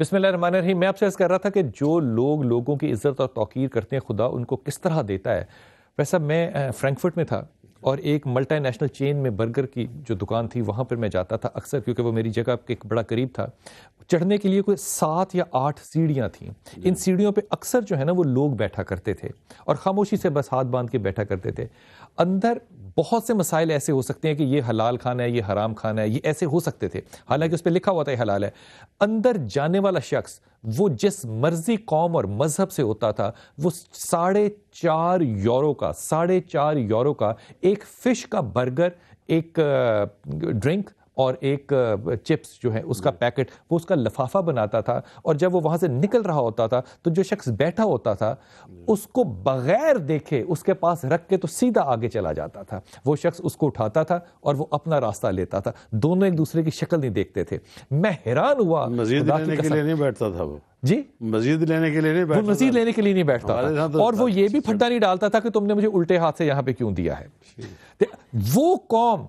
بسم اللہ الرحمن الرحیم. میں آپ سے عرض کر رہا تھا کہ جو لوگ لوگوں کی عزت اور توقیر کرتے ہیں خدا ان کو کس طرح دیتا ہے. ویسا میں فرینکفرٹ میں تھا اور ایک ملٹی نیشنل چین میں برگر کی جو دکان تھی وہاں پر میں جاتا تھا اکثر, کیونکہ وہ میری جگہ کے بڑا قریب تھا. چڑھنے کے لیے کوئی 7 یا 8 سیڑھیاں تھیں. ان سیڑھیوں پہ اکثر جو ہے نا وہ لوگ بیٹھا کرتے تھے اور خاموشی سے بس ہاتھ باندھ کے بیٹھا کرتے تھے. اندر بہت سے مسائل ایسے ہو سکتے ہیں کہ یہ حلال کھانا ہے, یہ حرام کھانا ہے, یہ ایسے ہو سکتے تھے, حالانکہ اس پہ لکھا ہوا تھا یہ حلال ہے. اندر جانے والا شخص وہ جس مرضی قوم اور مذہب سے ہوتا تھا وہ 4.5 یورو کا 4.5 یورو کا ایک فش کا برگر, ایک ڈرنک اور ایک چپس جو ہے اس کا پیکٹ, وہ اس کا لفافہ بناتا تھا. اور جب وہ وہاں سے نکل رہا ہوتا تھا تو جو شخص بیٹھا ہوتا تھا اس کو بغیر دیکھے اس کے پاس رکھ کے تو سیدھا آگے چلا جاتا تھا. وہ شخص اس کو اٹھاتا تھا اور وہ اپنا راستہ لیتا تھا. دونوں ایک دوسرے کی شکل نہیں دیکھتے تھے. میں حیران ہوا. مزید لینے کے لیے نہیں بیٹھتا تھا وہ. جی مزید لینے کے لیے نہیں بیٹھتا, وہ مزید لینے کے لیے نہیں بیٹھتا تھا. اور وہ یہ بھی پھٹا نہیں ڈالتا تھا کہ تم نے مجھے الٹے ہاتھ سے یہاں پہ کیوں دیا ہے. وہ قوم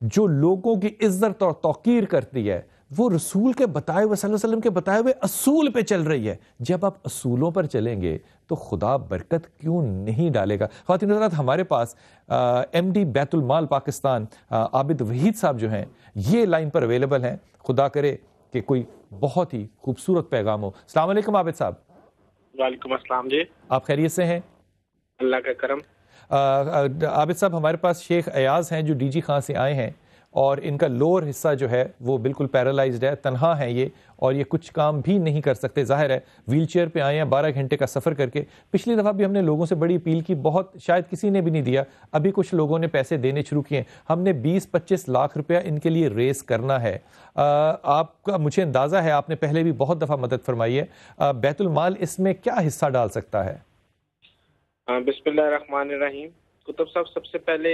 جو لوگوں کی عزت اور توقیر کرتی ہے وہ رسول کے بتائے ہوئے صلی اللہ علیہ وسلم کے بتائے ہوئے اصول پہ چل رہی ہے. جب آپ اصولوں پر چلیں گے تو خدا برکت کیوں نہیں ڈالے گا. خواتین حضرات, ہمارے پاس ایم ڈی بیت المال پاکستان عابد وحید صاحب جو ہیں یہ لائن پر اویلیبل ہیں. خدا کرے کہ کوئی بہت ہی خوبصورت پیغام ہو. السلام علیکم عابد صاحب. وعلیکم السلام جی. آپ خیریت سے ہیں؟ اللہ کا کرم. عابد صاحب, ہمارے پاس شیخ ایاز ہیں جو ڈی جی خان سے آئے ہیں اور ان کا لوور حصہ جو ہے وہ بالکل پیرالائزڈ ہے, تنہا ہیں یہ, اور یہ کچھ کام بھی نہیں کر سکتے. ظاہر ہے ویل چیئر پہ آئے ہیں 12 گھنٹے کا سفر کر کے. پچھلی دفعہ بھی ہم نے لوگوں سے بڑی اپیل کی, بہت شاید کسی نے بھی نہیں دیا. ابھی کچھ لوگوں نے پیسے دینے شروع کیے. ہم نے 20-25 لاکھ روپیہ ان کے لیے ریز کرنا ہے. آپ کا مجھے اندازہ ہے آپ نے پہلے بھی بہت دفعہ مدد فرمائی ہے, بیت المال اس میں کیا حصہ ڈال سکتا ہے؟ بسم اللہ الرحمن الرحیم. کتب صاحب, سب سے پہلے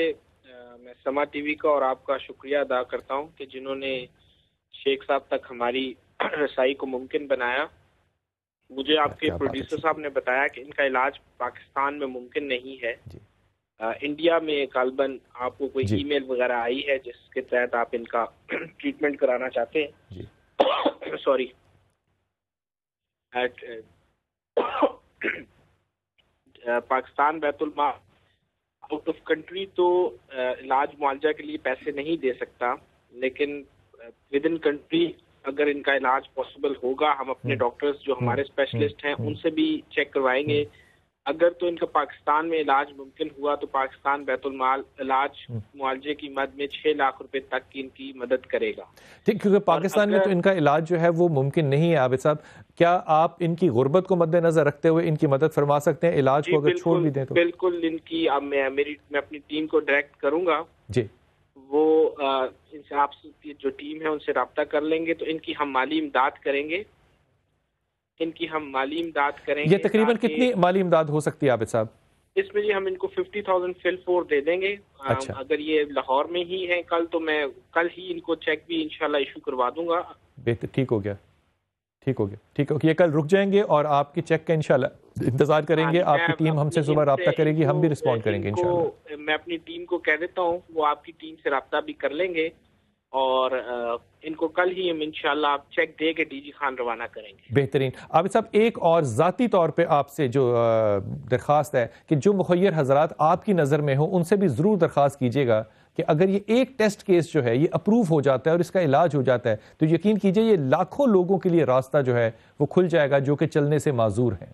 میں سما ٹی وی کا اور آپ کا شکریہ ادا کرتا ہوں کہ جنہوں نے شیخ صاحب تک ہماری رسائی کو ممکن بنایا. مجھے آپ کے پروڈیوسر صاحب نے بتایا کہ ان کا علاج پاکستان میں ممکن نہیں ہے. انڈیا میں غالباً آپ کو کوئی ای میل وغیرہ آئی ہے جس کے تحت آپ ان کا ٹریٹمنٹ کرانا چاہتے ہیں. سوری, پاکستان بیت المال آؤٹ آف کنٹری تو علاج معالجہ کے لیے پیسے نہیں دے سکتا, لیکن ود ان کنٹری اگر ان کا علاج پاسبل ہوگا ہم اپنے ڈاکٹرز جو ہمارے اسپیشلسٹ ہیں ان سے بھی چیک کروائیں گے. اگر تو ان کا پاکستان میں علاج ممکن ہوا تو پاکستان بیت المال علاج معالجے کی مد میں 6 لاکھ روپے تک کی ان کی مدد کرے گا. ٹھیک, کیونکہ پاکستان میں تو ان کا علاج جو ہے وہ ممکن نہیں ہے. عابد صاحب, کیا آپ ان کی غربت کو مد نظر رکھتے ہوئے ان کی مدد فرما سکتے ہیں؟ علاج کو اگر چھوڑ بھی دیں تو بالکل. ان کی میں اپنی ٹیم کو ڈائریکٹ کروں گا. جی, وہ ان سے آپ جو ٹیم ہے ان سے رابطہ کر لیں گے تو ان کی ہم مالی امداد کریں گے. یہ تقریباً کتنی مالی امداد ہو سکتی ہے عابد صاحب؟ اس میں جی ہم ان کو 50,000 فل فور دے دیں گے. اگر یہ لاہور میں ہی ہیں کل تو میں کل ہی ان کو چیک بھی انشاءاللہ ایشو کروا دوں گا. بہتر, ٹھیک ہو گیا. یہ کل رک جائیں گے اور آپ کی چیک کا انشاءاللہ انتظار کریں گے. آپ کی ٹیم ہم سے صبح رابطہ کرے گی, ہم بھی رسپونڈ کریں گے انشاءاللہ. میں اپنی ٹیم کو کہہ دیتا ہوں, وہ آپ کی ٹیم سے رابطہ بھی کر لیں گے اور ان کو کل ہی ہم انشاءاللہ آپ چیک دے کے ڈی جی خان روانہ کریں گے. بہترین. عابد صاحب, ایک اور ذاتی طور پہ آپ سے جو درخواست ہے کہ جو مخیر حضرات آپ کی نظر میں ہوں ان سے بھی ضرور درخواست کیجیے گا کہ اگر یہ ایک ٹیسٹ کیس جو ہے یہ اپروو ہو جاتا ہے اور اس کا علاج ہو جاتا ہے تو یقین کیجیے یہ لاکھوں لوگوں کے لیے راستہ جو ہے وہ کھل جائے گا جو کہ چلنے سے معذور ہیں.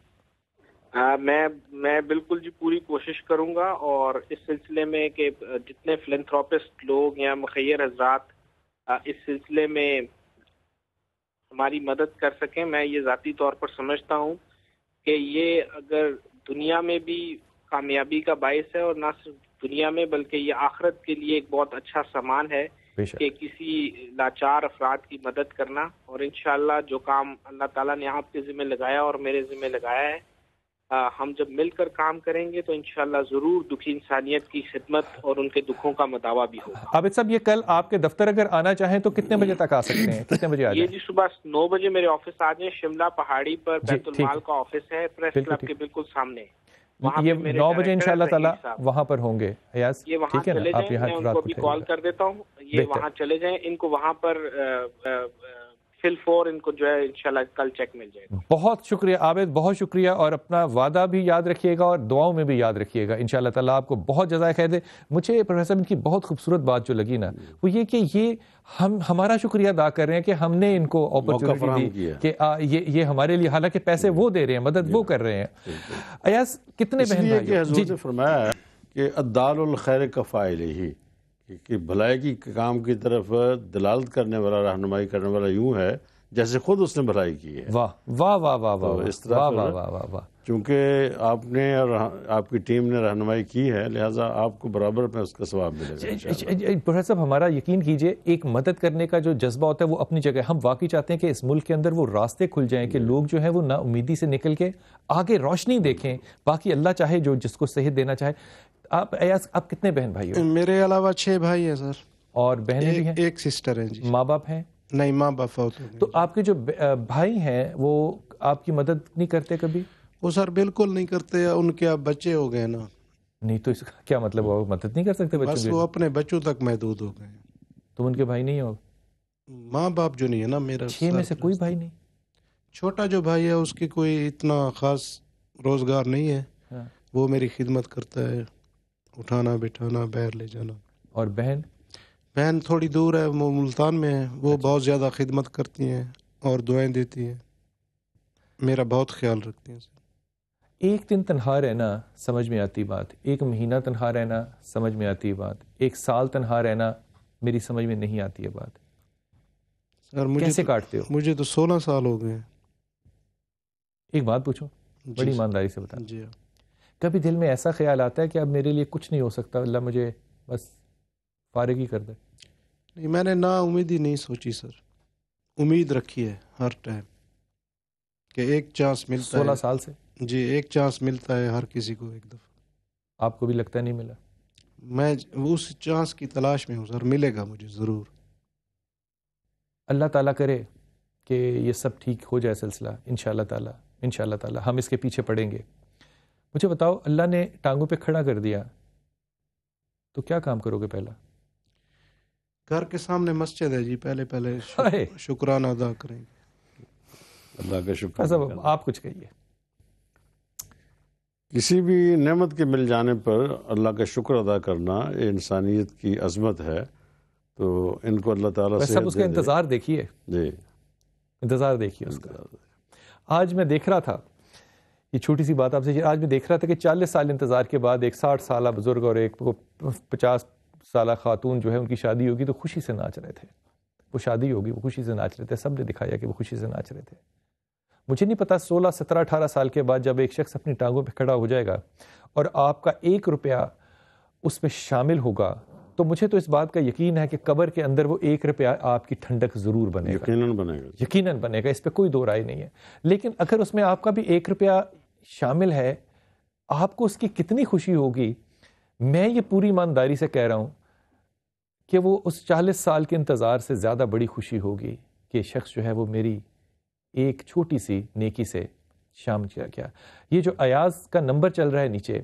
میں بالکل جی پوری کوشش کروں گا اور اس سلسلے میں کہ جتنے فلنتھراپسٹ لوگ یا مخیر حضرات اس سلسلے میں ہماری مدد کر سکیں. میں یہ ذاتی طور پر سمجھتا ہوں کہ یہ اگر دنیا میں بھی کامیابی کا باعث ہے اور نہ صرف دنیا میں بلکہ یہ آخرت کے لیے ایک بہت اچھا سامان ہے کہ کسی لاچار افراد کی مدد کرنا. اور انشاءاللہ جو کام اللہ تعالیٰ نے آپ کے ذمہ لگایا اور میرے ذمہ لگایا ہے, ہم جب مل کر کام کریں گے تو انشاءاللہ ضرور دکھی انسانیت کی خدمت اور ان کے دکھوں کا مداوع بھی ہوگا. عابد صاحب, یہ کل آپ کے دفتر اگر آنا چاہیں تو کتنے بجے تک آ سکتے ہیں؟ کتنے بجے آ جائیں؟ یہ جی صبح 9 بجے میرے آفس آ جائیں. شملہ پہاڑی پر بیت المال کا آفس ہے, پریس کلب کے بالکل سامنے. یہ 9 بجے انشاءاللہ تعالیٰ وہاں پر ہوں گے. یہ وہاں چلے جائیں, میں ان کو بھی کال کر دیتا ہوں. یہ وہاں چلے جائیں, ان کو وہاں پر فل فور ان کو جو ہے انشاءاللہ کل چیک مل جائے گا. بہت شکریہ عابد، بہت شکریہ، اور اپنا وعدہ بھی یاد رکھیے گا اور دعاؤں میں بھی یاد رکھیے گا. انشاءاللہ تعالیٰ آپ کو بہت جزائے خیر دے. مجھے پروفیسر ان کی بہت خوبصورت بات جو لگی نا وہ یہ کہ یہ ہمارا شکریہ ادا کر رہے ہیں کہ ہم نے ان کو اپرچونٹی دی کہ یہ ہمارے لیے، حالانکہ پیسے وہ دے رہے ہیں، مدد وہ کر رہے ہیں. ایاز کتنے بہن بھائی؟ حضور نے فرمایا ہے کہ الدال الخیر کفائل ہی، کہ بھلائی کی کام کی طرف دلالت کرنے والا، رہنمائی کرنے والا یوں ہے جیسے خود اس نے بھلائی کی ہے. واہ واہ واہ واہ واہ، اس طرح واہ واہ واہ واہ. چونکہ آپ نے اور آپ کی ٹیم نے رہنمائی کی ہے، لہٰذا آپ کو برابر میں اس کا ثواب ملے گا. پروفیسر صاحب ہمارا یقین کیجئے، ایک مدد کرنے کا جو جذبہ ہوتا ہے وہ اپنی جگہ. ہم واقعی چاہتے ہیں کہ اس ملک کے اندر وہ راستے کھل جائیں کہ لوگ جو ہیں وہ نا امیدی سے نکل کے آگے روشنی دیکھیں. باقی اللہ چاہے جو جس کو صحت دینا چاہے. آپ ایاز آپ کتنے بہن بھائی ہو؟ میرے علاوہ 6 بھائی ہیں سر. اور بہنیں بھی ہیں؟ ایک سسٹر ہیں جی. ماں باپ ہیں؟ نہیں، ماں باپ فوت ہو گئے. تو آپ کے جو بھائی ہیں وہ آپ کی مدد نہیں کرتے کبھی؟ وہ سر بالکل نہیں کرتے. ان کے اب بچے ہو گئے نا. نہیں تو اس کا کیا مطلب، وہ مدد نہیں کر سکتے بچوں بس کی؟ وہ اپنے بچوں تک محدود ہو گئے. تم ان کے بھائی نہیں ہو؟ ماں باپ جو نہیں ہے نا میرا. 6 میں سے کوئی بھائی نہیں؟ چھوٹا جو بھائی ہے اس کی کوئی اتنا خاص روزگار نہیں ہے. وہ میری خدمت کرتا ہے، اٹھانا بٹھانا، باہر لے جانا. اور بہن تھوڑی دور ہے، وہ ملتان میں ہے. وہ بہت زیادہ خدمت کرتی ہیں اور دعائیں دیتی ہیں، میرا بہت خیال رکھتی ہیں. ایک دن تنہا رہنا سمجھ میں آتی بات، 1 مہینہ تنہا رہنا سمجھ میں آتی بات، 1 سال تنہا رہنا میری سمجھ میں نہیں آتی ہے بات. سر مجھے کیسے کاٹتے ہو؟ مجھے تو 16 سال ہو گئے ہیں. ایک بات پوچھوں بڑی ایمانداری سے بتا. جی. کبھی دل میں ایسا خیال آتا ہے کہ اب میرے لیے کچھ نہیں ہو سکتا، اللہ مجھے بس فارغ ہی کر دے؟ نہیں، میں نے نا امیدی نہیں سوچی سر. امید رکھی ہے ہر ٹائم کہ ایک چانس ملتا ہے. 16 سال سے؟ جی، ایک چانس ملتا ہے ہر کسی کو ایک دفعہ. آپ کو بھی لگتا ہے نہیں ملا؟ میں اس چانس کی تلاش میں ہوں سر. ملے گا مجھے ضرور. اللہ تعالیٰ کرے کہ یہ سب ٹھیک ہو جائے سلسلہ انشاءاللہ تعالیٰ. انشاءاللہ تعالیٰ ہم اس کے پیچھے پڑیں گے. مجھے بتاؤ، اللہ نے ٹانگوں پہ کھڑا کر دیا تو کیا کام کرو گے پہلا؟ گھر کے سامنے مسجد ہے جی، پہلے شکرانہ ادا کریں گے. اللہ کا شکر. آپ کچھ کہیے. کسی بھی نعمت کے مل جانے پر اللہ کا شکر ادا کرنا یہ انسانیت کی عظمت ہے. تو ان کو اللہ تعالیٰ سے سب اس کا انتظار دیکھیے. جی، انتظار دیکھیے اس کا. آج میں دیکھ رہا تھا، یہ چھوٹی سی بات آپ سے، آج میں دیکھ رہا تھا کہ 40 سال انتظار کے بعد ایک 60 سالہ بزرگ اور ایک 50 سالہ خاتون جو ہے ان کی شادی ہوگی تو خوشی سے ناچ رہے تھے. وہ شادی ہوگی، وہ خوشی سے ناچ رہے تھے. سب نے دکھایا کہ وہ خوشی سے ناچ رہے تھے. مجھے نہیں پتا 16 17 18 سال کے بعد جب ایک شخص اپنی ٹانگوں پہ کھڑا ہو جائے گا اور آپ کا 1 روپیہ اس میں شامل ہوگا تو مجھے تو اس بات کا یقین ہے کہ قبر کے اندر وہ 1 روپیہ آپ کی ٹھنڈک ضرور بنے گا. یقیناً بنے گا. یقیناً بنے گا، اس پہ کوئی دو رائے نہیں ہے. لیکن اگر اس میں آپ کا بھی 1 روپیہ شامل ہے، آپ کو اس کی کتنی خوشی ہوگی. میں یہ پوری ایمانداری سے کہہ رہا ہوں کہ وہ اس 40 سال کے انتظار سے زیادہ بڑی خوشی ہوگی کہ شخص جو ہے وہ میری ایک چھوٹی سی نیکی سے شام کیا. یہ جو ایاز کا نمبر چل رہا ہے نیچے،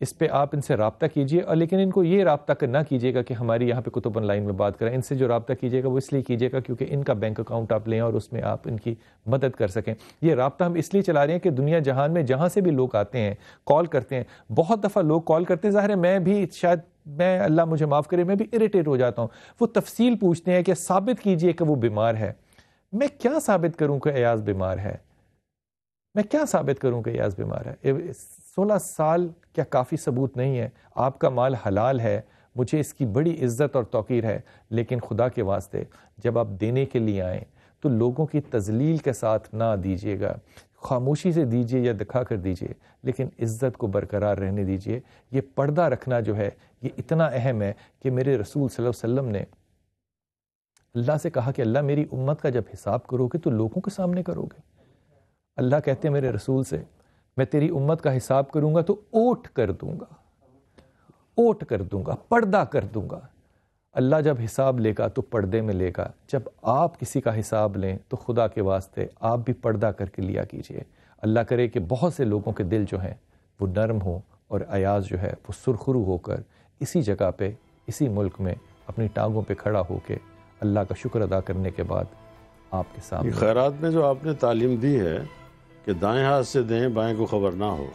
اس پہ آپ ان سے رابطہ کیجئے، اور لیکن ان کو یہ رابطہ نہ کیجئے گا کہ ہماری یہاں پہ کتب آن لائن میں بات کریں. ان سے جو رابطہ کیجئے گا وہ اس لیے کیجئے گا کیونکہ ان کا بینک اکاؤنٹ آپ لیں اور اس میں آپ ان کی مدد کر سکیں. یہ رابطہ ہم اس لیے چلا رہے ہیں کہ دنیا جہان میں جہاں سے بھی لوگ آتے ہیں کال کرتے ہیں. بہت دفعہ لوگ کال کرتے ہیں، ظاہر ہے میں بھی شاید، میں اللہ مجھے معاف کرے، میں بھی اریٹیٹ ہو جاتا ہوں. وہ تفصیل پوچھتے ہیں کہ ثابت کیجئے کہ وہ بیمار ہے. میں کیا ثابت کروں کہ ایاز بیمار ہے؟ میں کیا ثابت کروں کہ ایاز بیمار ہے؟ 16 سال کیا کافی ثبوت نہیں ہے؟ آپ کا مال حلال ہے، مجھے اس کی بڑی عزت اور توقیر ہے، لیکن خدا کے واسطے جب آپ دینے کے لیے آئیں تو لوگوں کی تذلیل کے ساتھ نہ دیجیے گا. خاموشی سے دیجیے یا دکھا کر دیجیے، لیکن عزت کو برقرار رہنے دیجیے. یہ پردہ رکھنا جو ہے یہ اتنا اہم ہے کہ میرے رسول صلی اللہ علیہ وسلم نے اللہ سے کہا کہ اللہ میری امت کا جب حساب کرو گے تو لوگوں کے سامنے کرو گے. اللہ کہتے ہیں میرے رسول سے، میں تیری امت کا حساب کروں گا تو اوٹ کر دوں گا، اوٹ کر دوں گا، پردہ کر دوں گا. اللہ جب حساب لے گا تو پردے میں لے گا. جب آپ کسی کا حساب لیں تو خدا کے واسطے آپ بھی پردہ کر کے لیا کیجئے. اللہ کرے کہ بہت سے لوگوں کے دل جو ہیں وہ نرم ہوں اور ایاز جو ہے وہ سرخرو ہو کر اسی جگہ پہ، اسی ملک میں اپنی ٹانگوں پہ کھڑا ہو کے اللہ کا شکر ادا کرنے کے بعد آپ کے سامنے. خیرات میں جو آپ نے تعلیم دی ہے کہ دائیں ہاتھ سے دیں بائیں کو خبر نہ ہو،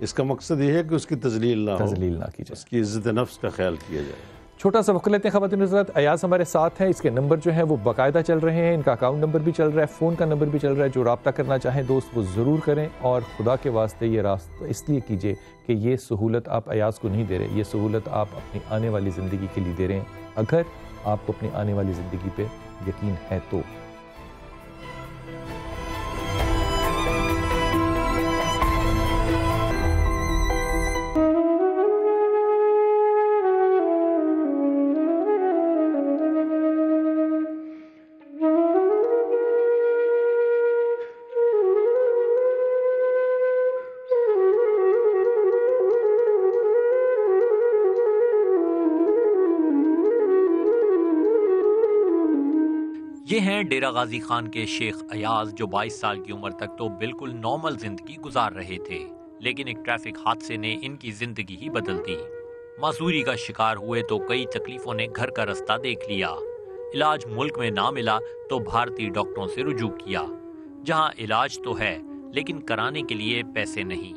اس کا مقصد یہ ہے کہ اس کی تذلیل نہ ہو، تذلیل نہ کی جائے، اس کی عزت نفس کا خیال کیا جائے. چھوٹا سا وقت لیتے ہیں خواتین حضرات. ایاز ہمارے ساتھ ہیں، اس کے نمبر جو ہیں وہ باقاعدہ چل رہے ہیں، ان کا اکاؤنٹ نمبر بھی چل رہا ہے، فون کا نمبر بھی چل رہا ہے. جو رابطہ کرنا چاہیں دوست وہ ضرور کریں، اور خدا کے واسطے یہ راستہ اس لیے کیجئے کہ یہ سہولت آپ ایاز کو نہیں دے رہے، یہ سہولت آپ اپنی آنے والی زندگی کے لیے دے رہے ہیں، اگر آپ کو اپنی آنے والی زندگی پہ یقین ہے تو. یہ ہیں ڈیرہ غازی خان کے شیخ ایاز، جو 22 سال کی عمر تک تو بالکل نارمل زندگی گزار رہے تھے، لیکن ایک ٹریفک حادثے نے ان کی زندگی ہی بدل دی. معذوری کا شکار ہوئے تو کئی تکلیفوں نے گھر کا رستہ دیکھ لیا. علاج ملک میں نہ ملا تو بھارتی ڈاکٹروں سے رجوع کیا، جہاں علاج تو ہے لیکن کرانے کے لیے پیسے نہیں.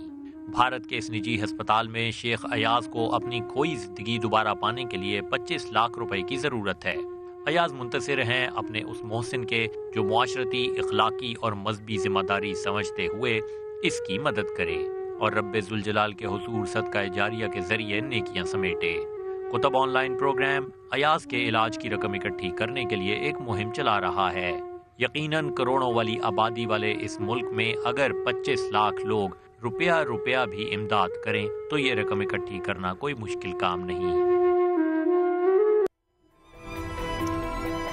بھارت کے اس نجی ہسپتال میں شیخ ایاز کو اپنی کھوئی زندگی دوبارہ پانے کے لیے 25 لاکھ روپے کی ضرورت ہے. ایاز منتصر ہیں اپنے اس محسن کے جو معاشرتی، اخلاقی اور مذہبی ذمہ داری سمجھتے ہوئے اس کی مدد کرے اور رب ذوالجلال کے حضور صدقہ جاریہ کے ذریعے نیکیاں سمیٹے. کتب آن لائن پروگرام ایاز کے علاج کی رقم اکٹھی کرنے کے لیے ایک مہم چلا رہا ہے. یقیناً کروڑوں والی آبادی والے اس ملک میں اگر 25 لاکھ لوگ روپیہ بھی امداد کریں تو یہ رقم اکٹھی کرنا کوئی مشکل کام نہیں.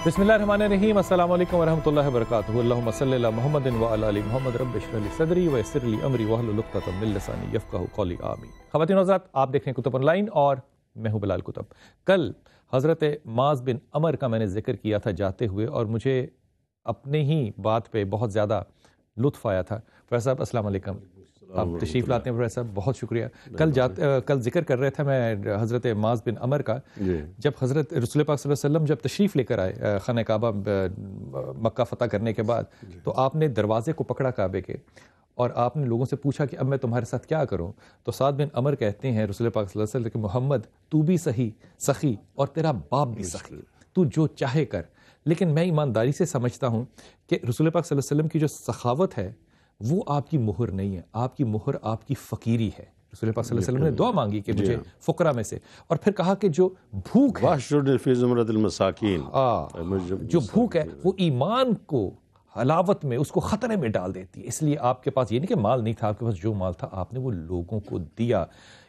بسم اللہ الرحمن الرحیم. السلام علیکم ورحمۃ اللہ وبرکاتہ. اللہم صلی علی محمد وعلی آل محمد. رب اشرح لی صدری ویسر لی امری واحلل عقدۃ من لسانی یفقہوا قولی. آمین. خواتین و حضرات، آپ دیکھ رہے ہیں کتب آن لائن اور میں ہوں بلال کتب. کل حضرت معاذ بن عمر کا میں نے ذکر کیا تھا جاتے ہوئے، اور مجھے اپنے ہی بات پہ بہت زیادہ لطف آیا تھا. پروفیسر صاحب السلام علیکم، آپ تشریف لاتے ہیں. پروفیسر صاحب بہت شکریہ. کل ذکر کر رہے تھے میں حضرت معاذ بن عمر کا، جب حضرت رسول پاک صلی اللہ علیہ وسلم جب تشریف لے کر آئے خانہ کعبہ مکہ فتح کرنے کے بعد، تو آپ نے دروازے کو پکڑا کعبے کے، اور آپ نے لوگوں سے پوچھا کہ اب میں تمہارے ساتھ کیا کروں. تو سعد بن عمر کہتے ہیں رسول پاک صلی اللہ علیہ وسلم کہ محمد تو بھی سخی اور تیرا باپ بھی سخی، تو جو چاہے کر. لیکن میں ایمانداری سے سمجھتا ہوں کہ رسول پاک صلی اللہ علیہ وسلم کی جو سخاوت ہے وہ آپ کی مہر نہیں ہے، آپ کی مہر آپ کی فقیری ہے. رسول پاک صلی اللہ علیہ وسلم نے دعا مانگی کہ مجھے فقراء میں سے، اور پھر کہا کہ جو بھوک ہے، فی زمرۃ المساکین، جو بھوک ہے وہ ایمان کو حلاوت میں، اس کو خطرے میں ڈال دیتی ہے. اس لیے آپ کے پاس یہ نہیں کہ مال نہیں تھا، آپ کے پاس جو مال تھا آپ نے وہ لوگوں کو دیا.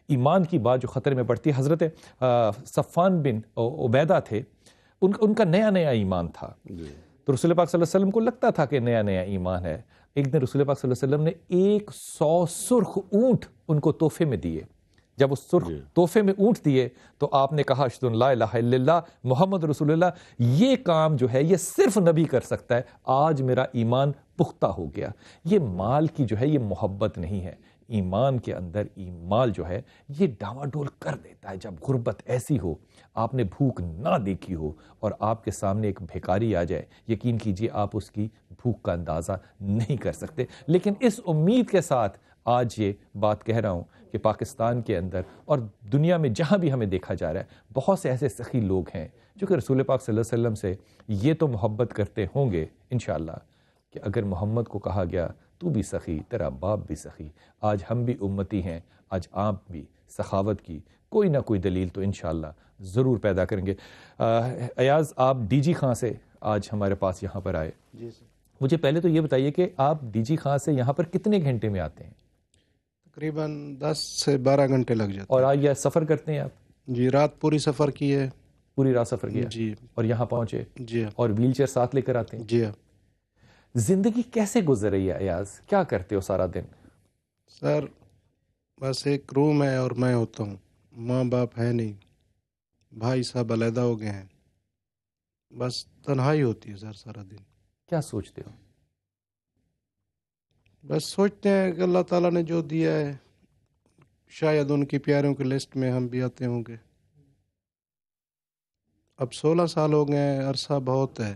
ایمان کی بات جو خطرے میں پڑتی ہے. حضرت صفان بن عبیدہ تھے، ان کا نیا ایمان تھا، تو رسول پاک صلی اللہ علیہ وسلم کو لگتا تھا کہ نیا ایمان ہے. ایک دن رسول پاک صلی اللہ علیہ وسلم نے 100 سرخ اونٹ ان کو تحفے میں دیے. جب اس سرخ تحفے میں اونٹ دیے تو آپ نے کہا اشہد ان لا الہ الا اللہ محمد رسول اللہ. یہ کام جو ہے یہ صرف نبی کر سکتا ہے. آج میرا ایمان پختہ ہو گیا. یہ مال کی جو ہے یہ محبت نہیں ہے. ایمان کے اندر ایمان جو ہے یہ ڈاواڈول کر دیتا ہے. جب غربت ایسی ہو، آپ نے بھوک نہ دیکھی ہو اور آپ کے سامنے ایک بھیکاری آ جائے، یقین کیجئے آپ اس کی بھوک کا اندازہ نہیں کر سکتے. لیکن اس امید کے ساتھ آج یہ بات کہہ رہا ہوں کہ پاکستان کے اندر اور دنیا میں جہاں بھی ہمیں دیکھا جا رہا ہے، بہت سے ایسے سخی لوگ ہیں جو کہ رسول پاک صلی اللہ علیہ وسلم سے یہ تو محبت کرتے ہوں گے انشاءاللہ کہ اگر محمد کو کہا گیا تو بھی سخی، تیرا باپ بھی سخی. آج ہم بھی امتی ہیں، آج آپ بھی سخاوت کی کوئی نہ کوئی دلیل تو انشاءاللہ ضرور پیدا کریں گے. ایاز، آپ ڈی جی خان سے آج ہمارے پاس یہاں پر آئے. جی سر. مجھے پہلے تو یہ بتائیے کہ آپ ڈی جی خان سے یہاں پر کتنے گھنٹے میں آتے ہیں؟ تقریباً 10 سے 12 گھنٹے لگ جاتے ہیں. اور آج یہ سفر کرتے ہیں آپ؟ جی، رات پوری سفر کی ہے. پوری رات سفر کیا جی. اور یہاں پہنچے؟ جی. اور ویل چیئر ساتھ لے کر آتے ہیں؟ جی. زندگی کیسے گزر رہی ہے ایاز؟ کیا کرتے ہو سارا دن؟ سر بس ایک روم ہے اور میں ہوتا ہوں. ماں باپ ہے نہیں، بھائی صاحب علیحدہ ہو گئے ہیں. بس تنہائی ہوتی ہے سر سارا دن. کیا سوچتے ہو؟ بس سوچتے ہیں کہ اللہ تعالیٰ نے جو دیا ہے شاید ان کی پیاروں کی لسٹ میں ہم بھی آتے ہوں گے. اب 16 سال ہو گئے ہیں، عرصہ بہت ہے.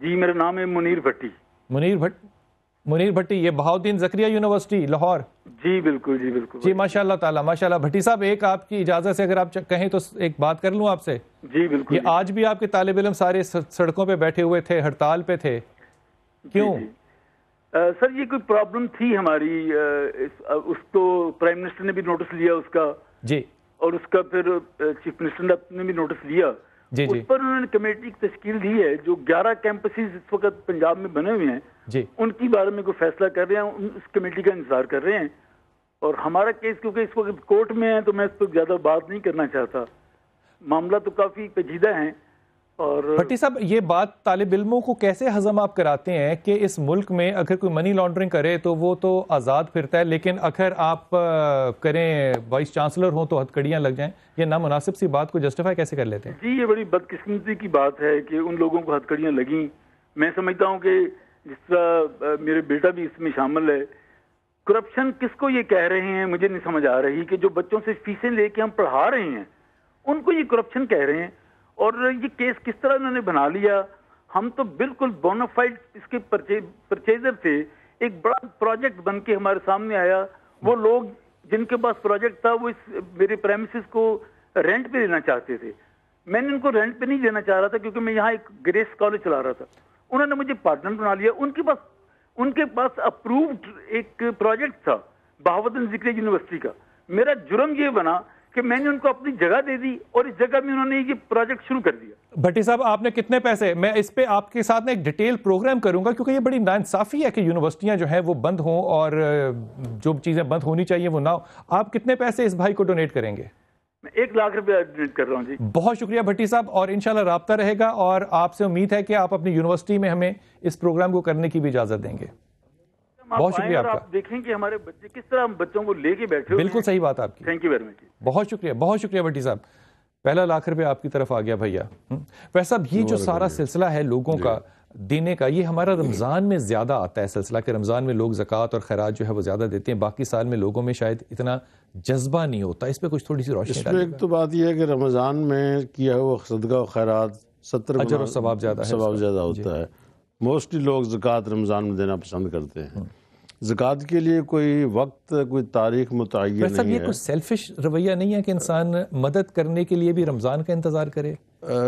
جی میرا نام ہے منیر بھٹی. منیر بھٹی، یہ بہاؤدین زکریہ یونیورسٹی لاہور. جی بالکل جی بالکل جی ماشاء اللہ تعالیٰ ماشاء اللہ. بھٹی صاحب ایک آپ کی اجازت سے اگر آپ کہیں تو ایک بات کر لوں آپ سے. جی بالکل. یہ آج بھی آپ کے طالب علم سارے سڑکوں پہ بیٹھے ہوئے تھے، ہڑتال پہ تھے، کیوں؟ سر یہ کوئی پرابلم تھی ہماری، اس کو پرائم منسٹر نے بھی نوٹس لیا اس کا جی، اور اس کا پھر چیف منسٹر نے بھی نوٹس لیا. جی جی اس پر انہوں نے کمیٹی کی تشکیل دی ہے. جو 11 کیمپسز اس وقت پنجاب میں بنے ہوئے ہیں جی، ان کی بارے میں کوئی فیصلہ کر رہے ہیں، اس کمیٹی کا انتظار کر رہے ہیں. اور ہمارا کیس کیونکہ اس وقت کورٹ میں ہے تو میں اس پر زیادہ بات نہیں کرنا چاہتا. معاملہ تو کافی پیچیدہ ہیں. اور بھٹی صاحب یہ بات طالب علموں کو کیسے ہضم آپ کراتے ہیں کہ اس ملک میں اگر کوئی منی لانڈرنگ کرے تو وہ تو آزاد پھرتا ہے، لیکن اگر آپ کریں وائس چانسلر ہوں تو ہتھکڑیاں لگ جائیں؟ یہ نامناسب سی بات کو جسٹیفائی کیسے کر لیتے ہیں؟ جی یہ بڑی بدقسمتی کی بات ہے کہ ان لوگوں کو ہتھکڑیاں لگیں. میں سمجھتا ہوں کہ جس طرح میرے بیٹا بھی اس میں شامل ہے، کرپشن کس کو یہ کہہ رہے ہیں مجھے نہیں سمجھ آ رہی کہ جو بچوں سے فیسیں لے کے ہم پڑھا رہے ہیں ان کو یہ کرپشن کہہ رہے ہیں. اور یہ کیس کس طرح انہوں نے بنا لیا. ہم تو بالکل بونافائڈ اس کے پرچیزر تھے. ایک بڑا پروجیکٹ بن کے ہمارے سامنے آیا. وہ لوگ جن کے پاس پروجیکٹ تھا وہ اس میرے پریمیسز کو رینٹ پہ دینا چاہتے تھے. میں نے ان کو رینٹ پہ نہیں دینا چاہ رہا تھا کیونکہ میں یہاں ایک گریس کالج چلا رہا تھا. انہوں نے مجھے پارٹنر بنا لیا. ان کے پاس اپرووڈ ایک پروجیکٹ تھا بہاؤدین زکریہ یونیورسٹی کا. میرا جرم یہ بنا کہ میں نے ان کو اپنی جگہ دے دی اور اس جگہ میں انہوں نے یہ پروجیکٹ شروع کر دیا. بھٹی صاحب آپ نے کتنے پیسے، میں اس پہ آپ کے ساتھ ایک ڈیٹیل پروگرام کروں گا کیونکہ یہ بڑی ناانصافی ہے کہ یونیورسٹیاں جو ہیں وہ بند ہوں اور جو چیزیں بند ہونی چاہیے وہ نہ ہو. آپ کتنے پیسے اس بھائی کو ڈونیٹ کریں گے؟ میں 1 لاکھ روپیہ ڈونیٹ کر رہا ہوں. جی بہت شکریہ بھٹی صاحب، اور انشاءاللہ رابطہ رہے گا اور آپ سے امید ہے کہ آپ اپنی یونیورسٹی میں ہمیں اس پروگرام کو کرنے کی بھی اجازت دیں گے. بہت شکریہ آپ کا. آپ دیکھیں کہ ہمارے بچے کس طرح ہم بچوں کو لے کے بیٹھے ہوئے ہیں. بالکل صحیح بات آپ کی. Thank you very much. بہت شکریہ، بہت شکریہ بھٹی صاحب. پہلا لاکھ روپے آپ کی طرف آ گیا بھیا. ویسا یہ جو سارا سلسلہ ہے لوگوں کا دینے کا، یہ ہمارا رمضان میں زیادہ آتا ہے سلسلہ کہ رمضان میں لوگ زکوٰۃ اور خیرات جو ہے وہ زیادہ دیتے ہیں. باقی سال میں لوگوں میں شاید اتنا جذبہ نہیں ہوتا. اس پہ کچھ تھوڑی سی روشنی ڈالیے. ایک تو بات یہ ہے کہ رمضان میں کیا ہوا صدقہ و خیرات 70 اجر و ثواب زیادہ ہوتا ہے. موسٹلی لوگ زکوٰۃ رمضان میں دینا پسند کرتے ہیں. زکوٰۃ کے لیے کوئی وقت کوئی تاریخ متعین نہیں ہے. یہ کوئی سیلفش رویہ نہیں ہے کہ انسان مدد کرنے کے لیے بھی رمضان کا انتظار کرے؟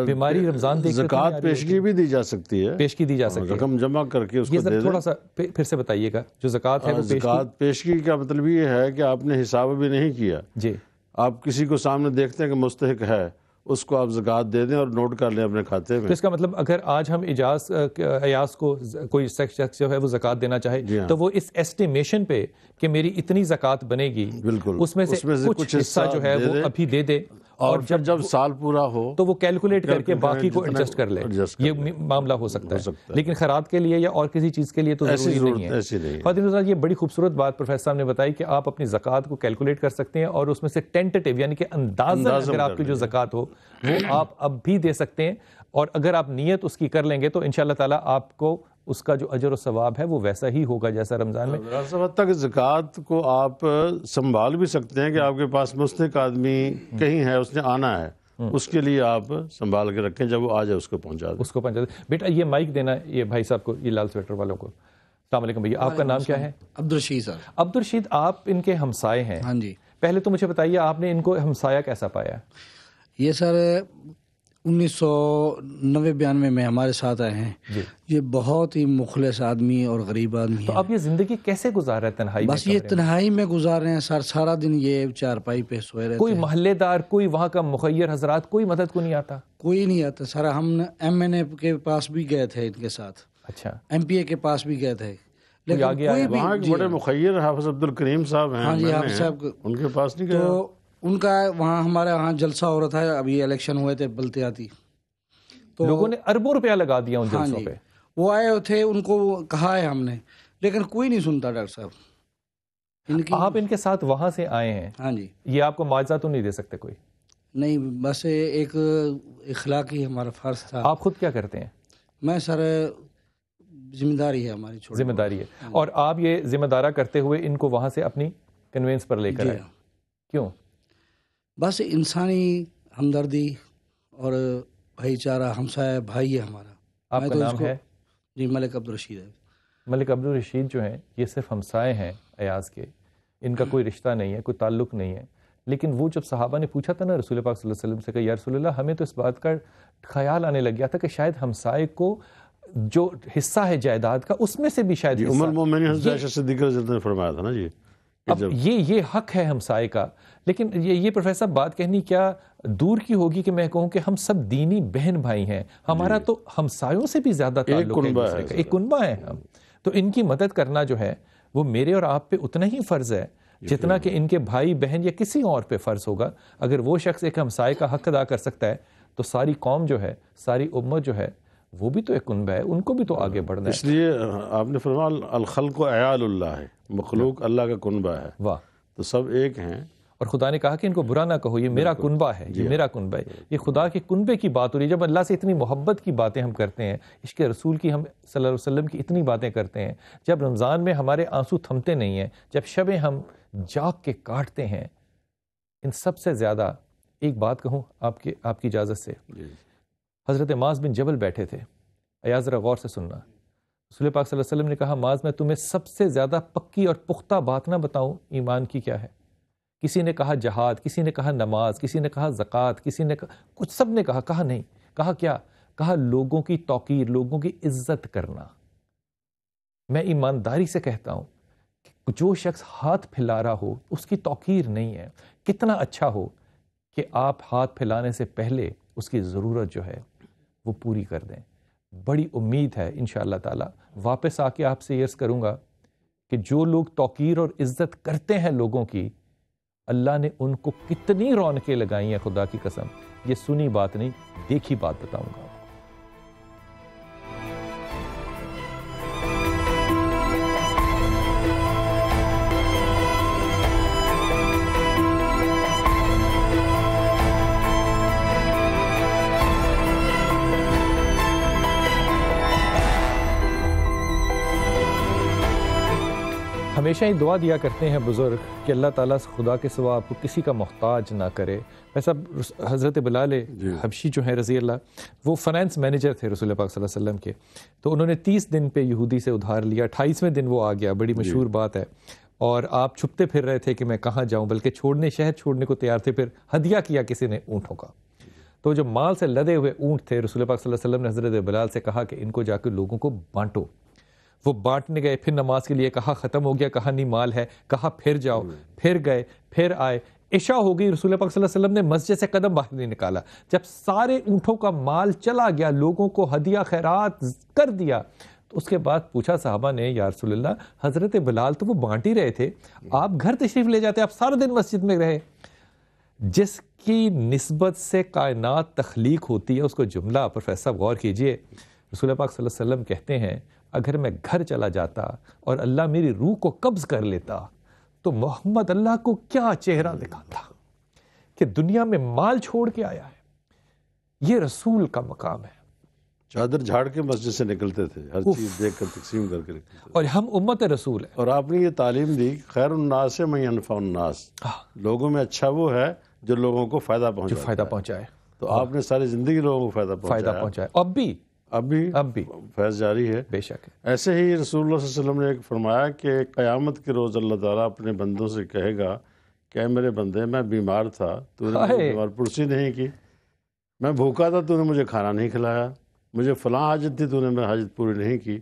بیماری رمضان دیکھ زکوٰۃ پیشگی بھی دی جا سکتی ہے، پیشگی دی جا سکتی ہے، رقم جمع کر کے اس کو دے دیں. تھوڑا سا پھر سے بتائیے گا جو زکوٰۃ ہے. زکوٰۃ پیشگی کا مطلب یہ ہے کہ آپ نے حساب بھی نہیں کیا. جی آپ کسی کو سامنے دیکھتے ہیں کہ مستحق ہے، اس کو آپ زکوٰۃ دے دیں اور نوٹ کر لیں اپنے کھاتے میں. تو اس کا مطلب اگر آج ہم ایاز کو کوئی شخص جو ہے وہ زکوٰۃ دینا چاہے تو وہ اس ایسٹیمیشن پہ کہ میری اتنی زکوٰۃ بنے گی، بالکل اس میں سے کچھ حصہ جو ہے وہ ابھی دے دے، اور جب سال پورا ہو تو وہ کیلکولیٹ کر کے باقی کو ایڈجسٹ کر لے. یہ معاملہ ہو سکتا ہے، لیکن خیرات کے لیے یا اور کسی چیز کے لیے تو ضروری نہیں ہے. خواتین حضرات، یہ بڑی خوبصورت بات پروفیسر صاحب نے بتائی کہ آپ اپنی زکوٰۃ کو کیلکولیٹ کر سکتے ہیں اور اس میں سے ٹینٹیٹیو یعنی کہ اندازہ اگر آپ کی جو زکوٰۃ ہو وہ آپ اب بھی دے سکتے ہیں. اور اگر آپ نیت اس کی کر لیں گے تو انشاءاللہ تعالیٰ آپ کو اس کا جو اجر و ثواب ہے وہ ویسا ہی ہوگا جیسا رمضان میں. حد تک زکوٰۃ کو آپ سنبھال بھی سکتے ہیں کہ آپ کے پاس مستحق آدمی کہیں ہے، اس نے آنا ہے، اس کے لیے آپ سنبھال کے رکھیں، جب وہ آ جائے اس کو پہنچا دیں. بیٹا یہ مائک دینا یہ بھائی صاحب کو، یہ لال سویٹر والوں کو. السلام علیکم بھیا، آپ کا نام کیا ہے؟ عبدالرشید صاحب. عبدالرشید، آپ ان کے ہمسائے ہیں. ہاں جی. پہلے تو مجھے بتائیے آپ نے ان کو ہمسایہ کیسا پایا؟ یہ سر 1990-92 میں ہمارے ساتھ آئے ہیں. یہ بہت ہی مخلص آدمی اور غریب آدمی ہے. تو اب یہ زندگی کیسے گزار رہا ہے تنہائی میں؟ بس یہ تنہائی میں گزار رہے ہیں سر. سارا دن یہ چارپائی پہ سوئے رہتے ہیں. کوئی محلے دار، کوئی وہاں کا مخیر حضرات کوئی مدد کو نہیں آتا؟ کوئی نہیں آتا سر. ہم MNA کے پاس بھی گئے تھے ان کے ساتھ. اچھا. MPA کے پاس بھی گئے تھے لیکن کوئی بھی. وہاں بڑے مخیر حافظ عبدالکریم صاحب ہیں. ہاں جی حافظ صاحب، ان کے پاس نہیں گئے. تو ان کا وہاں ہمارے وہاں جلسہ ہو رہا تھا، ابھی الیکشن ہوئے تھے بلتیاتی، تو لوگوں نے اربوں روپیہ لگا دیا ان جلسوں پہ. وہ آئے تھے، ان کو کہا ہے ہم نے، لیکن کوئی نہیں سنتا ڈاکٹر صاحب. آپ ان کے ساتھ وہاں سے آئے ہیں. ہاں جی. یہ آپ کو معاوضہ تو نہیں دے سکتے کوئی؟ نہیں، بس ایک اخلاقی ہمارا فرض تھا. آپ خود کیا کرتے ہیں؟ میں سر ذمہ داری ہے ہماری، چھوٹی ذمہ داری ہے. اور آپ یہ ذمہ دارہ کرتے ہوئے ان کو وہاں سے اپنی کنوینس پر لے کر آئے. کیوں؟ بس انسانی ہمدردی اور بھائی چارہ، ہمسایہ بھائی ہے ہمارا. آپ کا نام ہے؟ جی ملک عبدالرشید ہے. ملک عبدالرشید جو ہیں یہ صرف ہمسائے ہیں ایاز کے، ان کا کوئی رشتہ نہیں ہے، کوئی تعلق نہیں ہے. لیکن وہ جب صحابہ نے پوچھا تھا نا رسول پاک صلی اللہ علیہ وسلم سے کہ یا رسول اللہ ہمیں تو اس بات کا خیال آنے لگ گیا تھا کہ شاید ہمسائے کو جو حصہ ہے جائیداد کا اس میں سے بھی شاید ام المومنین حضرت عائشہ صدیقہ رضی اللہ عنہا نے فرمایا تھا نا جی. اب یہ حق ہے ہمسائے کا. لیکن یہ پروفیسر بات کہنی کیا دور کی ہوگی کہ میں کہوں کہ ہم سب دینی بہن بھائی ہیں، ہمارا تو ہمسایوں سے بھی زیادہ تعلق ہے، ایک کنبہ ہے ہم. تو ان کی مدد کرنا جو ہے وہ میرے اور آپ پہ اتنا ہی فرض ہے جتنا کہ ان کے بھائی بہن یا کسی اور پہ فرض ہوگا. اگر وہ شخص ایک ہمسائے کا حق ادا کر سکتا ہے تو ساری قوم جو ہے، ساری امت جو ہے وہ بھی تو ایک کنبہ ہے، ان کو بھی تو آگے بڑھنا ہے. اس لیے آپ نے فرمایا الخلق عیال اللہ ہے، مخلوق اللہ کا کنبہ ہے. واہ. تو سب ایک ہیں. اور خدا نے کہا کہ ان کو برا نہ کہو، یہ میرا کنبہ ہے، یہ میرا کنبہ ہے. یہ خدا کے کنبے کی بات ہو رہی ہے. جب اللہ سے اتنی محبت کی باتیں ہم کرتے ہیں، عشق رسول کی ہم صلی اللہ علیہ وسلم کی اتنی باتیں کرتے ہیں، جب رمضان میں ہمارے آنسو تھمتے نہیں ہیں، جب شبیں ہم جاگ کے کاٹتے ہیں، ان سب سے زیادہ ایک بات کہوں آپ کی اجازت سے. حضرت معاذ بن جبل بیٹھے تھے. ایاز ذرا غور سے سننا. رسول پاک صلی اللہ علیہ وسلم نے کہا معاذ میں تمہیں سب سے زیادہ پکی اور پختہ بات نہ بتاؤں ایمان کی کیا ہے؟ کسی نے کہا جہاد، کسی نے کہا نماز، کسی نے کہا زکوٰۃ، کسی نے کچھ، سب نے کہا نہیں. کہا کیا؟ کہا لوگوں کی توقیر، لوگوں کی عزت کرنا. میں ایمانداری سے کہتا ہوں کہ جو شخص ہاتھ پھیلا رہا ہو اس کی توقیر نہیں ہے. کتنا اچھا ہو کہ آپ ہاتھ پھیلانے سے پہلے اس کی ضرورت جو ہے وہ پوری کر دیں. بڑی امید ہے انشاءاللہ تعالی. واپس آ کے آپ سے یہ عرض کروں گا کہ جو لوگ توقیر اور عزت کرتے ہیں لوگوں کی، اللہ نے ان کو کتنی رونقیں لگائی ہیں، خدا کی قسم. یہ سنی بات نہیں، دیکھی بات بتاؤں گا. ہمیشہ ہی دعا دیا کرتے ہیں بزرگ کہ اللہ تعالیٰ خدا کے سوا آپ کو کسی کا محتاج نہ کرے. ویسا حضرت بلال حبشی جو ہیں رضی اللہ، وہ فائنانس مینیجر تھے رسول پاک صلی اللہ علیہ وسلم کے. تو انہوں نے 30 دن پہ یہودی سے ادھار لیا، 28ویں دن وہ آ گیا. بڑی مشہور بات ہے. اور آپ چھپتے پھر رہے تھے کہ میں کہاں جاؤں، بلکہ شہر چھوڑنے کو تیار تھے. پھر ہدیہ کیا کسی نے اونٹوں کا. تو جو مال سے لدے ہوئے اونٹ تھے، رسول پاک صلی اللہ علیہ وسلم نے حضرت بلال سے کہا کہ ان کو جا کے لوگوں کو بانٹو. وہ بانٹنے گئے. پھر نماز کے لیے کہا ختم ہو گیا، کہا نہیں مال ہے، کہا پھر جاؤ. پھر گئے، پھر آئے. عشاء ہو گئی، رسول پاک صلی اللہ علیہ وسلم نے مسجد سے قدم باہر نہیں نکالا. جب سارے اونٹوں کا مال چلا گیا، لوگوں کو ہدیہ خیرات کر دیا، تو اس کے بعد پوچھا صحابہ نے یا رسول اللہ حضرت بلال تو وہ بانٹ ہی رہے تھے، آپ گھر تشریف لے جاتے، آپ سارا دن مسجد میں رہے. جس کی نسبت سے کائنات تخلیق ہوتی ہے اس کو جملہ پروفیسر غور کیجئے. رسول پاک صلی اللہ علیہ وسلم کہتے ہیں اگر میں گھر چلا جاتا اور اللہ میری روح کو قبض کر لیتا تو محمد اللہ کو کیا چہرہ دکھاتا کہ دنیا میں مال چھوڑ کے آیا ہے. یہ رسول کا مقام ہے. چادر جھاڑ کے مسجد سے نکلتے تھے، ہر چیز دیکھ کر تقسیم کر کے نکلتے تھے. اور ہم امت رسول ہیں. اور آپ نے یہ تعلیم دی خیر الناس من ینفع الناس، لوگوں میں اچھا وہ ہے جو لوگوں کو فائدہ پہنچائے. تو آپ نے ساری زندگی لوگوں کو فائدہ پہنچایا. اب بھی فیض جاری ہے. بے شک. ایسے ہی رسول اللہ صلی اللہ علیہ وسلم نے ایک فرمایا کہ قیامت کے روز اللہ تعالیٰ اپنے بندوں سے کہے گا کہ اے میرے بندے میں بیمار تھا، تو نے بیمار پرسی نہیں کی، میں بھوکا تھا، تو نے مجھے کھانا نہیں کھلایا، مجھے فلاں حاجت تھی، تو نے میری حاجت پوری نہیں کی.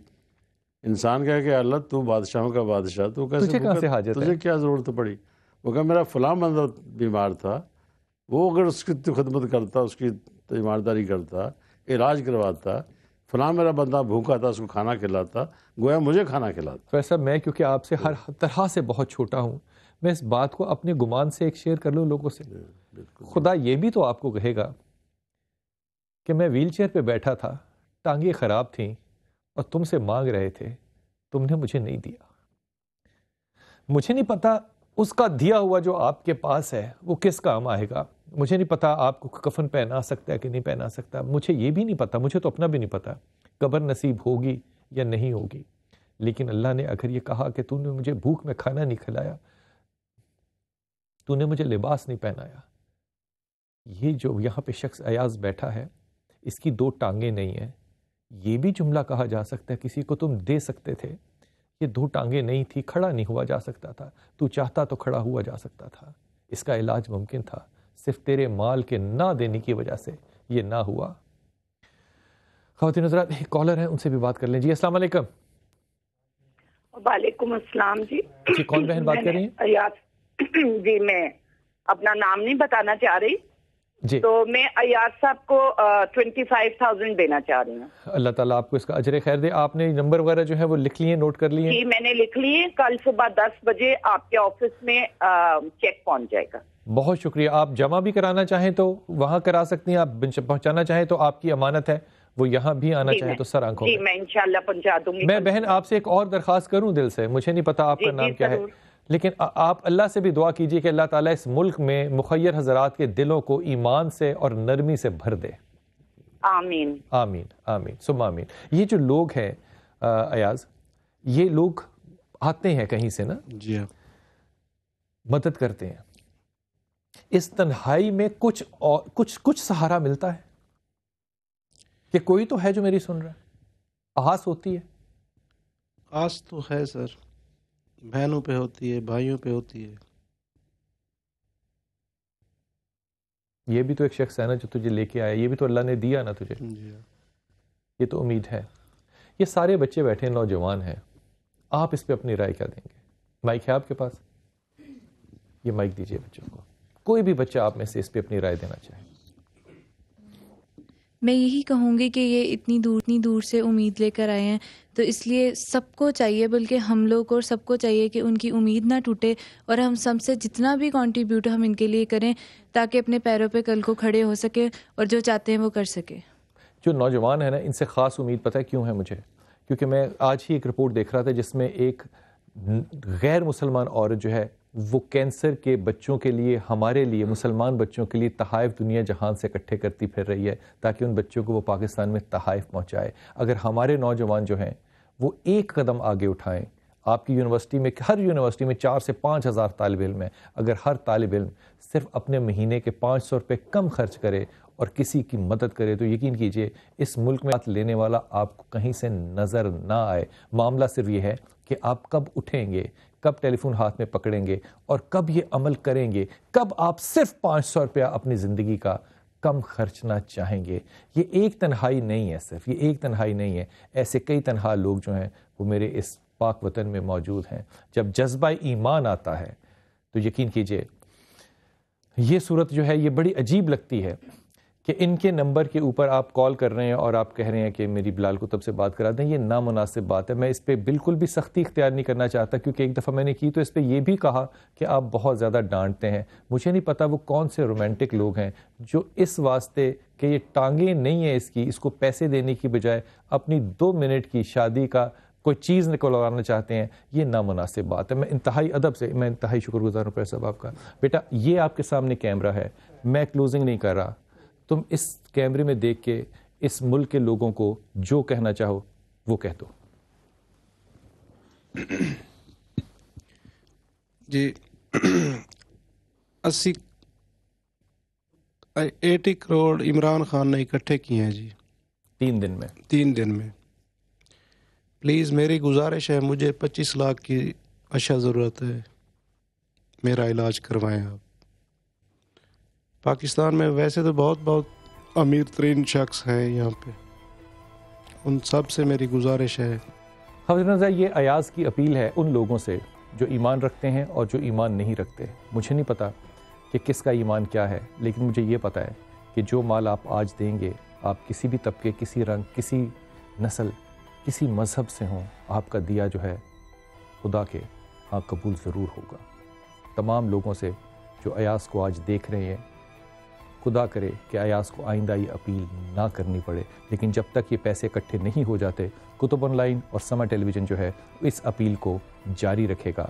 انسان کہے کہ اللہ تو بادشاہوں کا بادشاہ، تو کیسے حاجت، تجھے کیا ضرورت پڑی؟ وہ کہا میرا فلاں بندہ بیمار تھا، وہ اگر اس کی خدمت کرتا، اس کی ایمانداری کرتا، علاج کرواتا، فلاں میرا بندہ بھوکا تھا، اس کو کھانا کھلاتا، گویا مجھے کھانا کھلاتا. ویسا میں کیونکہ آپ سے ہر طرح سے بہت چھوٹا ہوں، میں اس بات کو اپنے گمان سے ایک شیئر کر لوں لوگوں سے. خدا یہ بھی تو آپ کو کہے گا کہ میں ویل چیئر پہ بیٹھا تھا، ٹانگیں خراب تھیں اور تم سے مانگ رہے تھے، تم نے مجھے نہیں دیا. مجھے نہیں پتا اس کا دیا ہوا جو آپ کے پاس ہے وہ کس کام آئے گا. مجھے نہیں پتا آپ کو کفن پہنا سکتا ہے کہ نہیں پہنا سکتا. مجھے یہ بھی نہیں پتا، مجھے تو اپنا بھی نہیں پتا قبر نصیب ہوگی یا نہیں ہوگی. لیکن اللہ نے اگر یہ کہا کہ تو نے مجھے بھوک میں کھانا نہیں کھلایا، تو نے مجھے لباس نہیں پہنایا. یہ جو یہاں پہ شخص ایاز بیٹھا ہے، اس کی 2 ٹانگیں نہیں ہیں، یہ بھی جملہ کہا جا سکتا ہے کسی کو تم دے سکتے تھے، یہ 2 ٹانگیں نہیں تھی، کھڑا نہیں ہوا جا سکتا تھا، تو چاہتا تو کھڑا ہوا جا سکتا تھا، اس کا علاج ممکن تھا، صرف تیرے مال کے نہ دینے کی وجہ سے یہ نہ ہوا۔ خواتین حضرات، ایک کالر ہیں، ان سے بھی بات کر لیں۔ جی السلام علیکم۔ وعلیکم السلام جی۔ جی کون بہن بات کر رہی ہیں؟ ایاز جی، میں اپنا نام نہیں بتانا چاہ رہی جی، تو میں ایاز صاحب کو 25,000 دینا چاہ رہی ہوں۔ اللہ تعالیٰ آپ کو اس کا اجر خیر دے۔ آپ نے نمبر وغیرہ جو ہے وہ لکھ لیے، نوٹ کر لیے؟ جی میں نے لکھ لیے، کل صبح 10 بجے آپ کے آفس میں چیک پہنچ جائے گا۔ بہت شکریہ۔ آپ جمع بھی کرانا چاہیں تو وہاں کرا سکتی ہیں، آپ پہنچانا چاہیں تو آپ کی امانت ہے، وہ یہاں بھی آنا چاہیں تو سر آنکھوں جی میں انشاءاللہ پہنچا دوں گی۔ میں بہن آپ سے ایک اور درخواست کروں دل سے، مجھے نہیں پتا آپ کا نام کیا ہے، لیکن آپ اللہ سے بھی دعا کیجئے کہ اللہ تعالیٰ اس ملک میں مخیر حضرات کے دلوں کو ایمان سے اور نرمی سے بھر دے۔ آمین آمین آمین ثم آمین۔ یہ جو لوگ ہیں ایاز، یہ لوگ آتے ہیں کہیں سے نا، جی ہاں، مدد کرتے ہیں، اس تنہائی میں کچھ سہارا ملتا ہے کہ کوئی تو ہے جو میری سن رہا ہے، آس ہوتی ہے؟ آس تو ہے سر، بہنوں پہ ہوتی ہے، بھائیوں پہ ہوتی ہے۔ یہ بھی تو ایک شخص ہے نا جو تجھے لے کے آیا، یہ بھی تو اللہ نے دیا نا تجھے، جی ہاں، یہ تو امید ہے۔ یہ سارے بچے بیٹھے نوجوان ہیں، آپ اس پہ اپنی رائے کیا دیں گے؟ مائک ہے آپ کے پاس؟ یہ مائک دیجئے بچوں کو، کوئی بھی بچہ آپ میں سے اس پہ اپنی رائے دینا چاہے۔ میں یہی کہوں گی کہ یہ اتنی دور سے امید لے کر آئے ہیں، تو اس لیے سب کو چاہیے، بلکہ ہم لوگ اور سب کو چاہیے کہ ان کی امید نہ ٹوٹے، اور ہم سب سے جتنا بھی کنٹریبیوٹ ہم ان کے لیے کریں تاکہ اپنے پیروں پہ کل کو کھڑے ہو سکے اور جو چاہتے ہیں وہ کر سکے۔ جو نوجوان ہیں نا، ان سے خاص امید پتہ ہے کیوں ہے مجھے؟ کیونکہ میں آج ہی ایک رپورٹ دیکھ رہا تھا جس میں ایک غیر مسلمان عورت جو ہے وہ کینسر کے بچوں کے لیے، ہمارے لیے مسلمان بچوں کے لیے تحائف دنیا جہان سے اکٹھے کرتی پھر رہی ہے تاکہ ان بچوں کو وہ پاکستان میں تحائف پہنچائے۔ اگر ہمارے نوجوان جو ہیں وہ ایک قدم آگے اٹھائیں، آپ کی یونیورسٹی میں، ہر یونیورسٹی میں 4 سے 5 ہزار طالب علم ہیں، اگر ہر طالب علم صرف اپنے مہینے کے 500 روپے کم خرچ کرے اور کسی کی مدد کرے تو یقین کیجئے اس ملک میں ہاتھ لینے والا آپ کو کہیں سے نظر نہ آئے۔ معاملہ صرف یہ ہے کہ آپ کب اٹھیں گے، کب ٹیلی فون ہاتھ میں پکڑیں گے اور کب یہ عمل کریں گے، کب آپ صرف 500 روپیہ اپنی زندگی کا کم خرچنا چاہیں گے۔ یہ ایک تنہائی نہیں ہے، صرف یہ ایک تنہائی نہیں ہے، ایسے کئی تنہا لوگ جو ہیں وہ میرے اس پاک وطن میں موجود ہیں۔ جب جذبہ ایمان آتا ہے تو یقین کیجئے یہ صورت جو ہے یہ بڑی عجیب لگتی ہے کہ ان کے نمبر کے اوپر آپ کال کر رہے ہیں اور آپ کہہ رہے ہیں کہ میری بلال کتب سے بات کرا دیں۔ یہ نامناسب بات ہے، میں اس پہ بالکل بھی سختی اختیار نہیں کرنا چاہتا، کیونکہ ایک دفعہ میں نے کی تو اس پہ یہ بھی کہا کہ آپ بہت زیادہ ڈانٹتے ہیں۔ مجھے نہیں پتا وہ کون سے رومانٹک لوگ ہیں جو اس واسطے کہ یہ ٹانگیں نہیں ہیں اس کو پیسے دینے کی بجائے اپنی 2 منٹ کی شادی کا کوئی چیز نکلوانا چاہتے ہیں۔ یہ نامناسب بات ہے۔ میں انتہائی ادب سے، میں انتہائی شکر گزار ہوں پریس صاحب آپ کا۔ بیٹا یہ آپ کے سامنے کیمرہ ہے، میں کلوزنگ نہیں کر رہا، تم اس کیمرے میں دیکھ کے اس ملک کے لوگوں کو جو کہنا چاہو وہ کہہ دو۔ جی 80 کروڑ عمران خان نے اکٹھے کیے ہیں جی 3 دن میں۔ پلیز میری گزارش ہے، مجھے 25 لاکھ کی اشیاء ضرورت ہے، میرا علاج کروائیں آپ۔ پاکستان میں ویسے تو بہت امیر ترین شخص ہیں یہاں پہ، ان سب سے میری گزارش ہے۔ حضرت یہ ایاز کی اپیل ہے ان لوگوں سے جو ایمان رکھتے ہیں اور جو ایمان نہیں رکھتے۔ مجھے نہیں پتا کہ کس کا ایمان کیا ہے، لیکن مجھے یہ پتا ہے کہ جو مال آپ آج دیں گے، آپ کسی بھی طبقے، کسی رنگ، کسی نسل، کسی مذہب سے ہوں، آپ کا دیا جو ہے خدا کے ہاں قبول ضرور ہوگا۔ تمام لوگوں سے جو ایاز کو آج دیکھ رہے ہیں، خدا کرے کہ ایاز کو آئندہ یہ اپیل نہ کرنی پڑے، لیکن جب تک یہ پیسے اکٹھے نہیں ہو جاتے، کتب آن لائن اور سما ٹیلی ویژن جو ہے اس اپیل کو جاری رکھے گا۔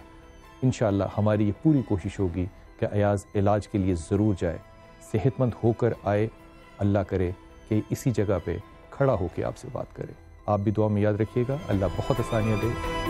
انشاءاللہ ہماری یہ پوری کوشش ہوگی کہ ایاز علاج کے لیے ضرور جائے، صحت مند ہو کر آئے، اللہ کرے کہ اسی جگہ پہ کھڑا ہو کے آپ سے بات کرے۔ آپ بھی دعا میں یاد رکھیے گا، اللہ بہت آسانیاں دے۔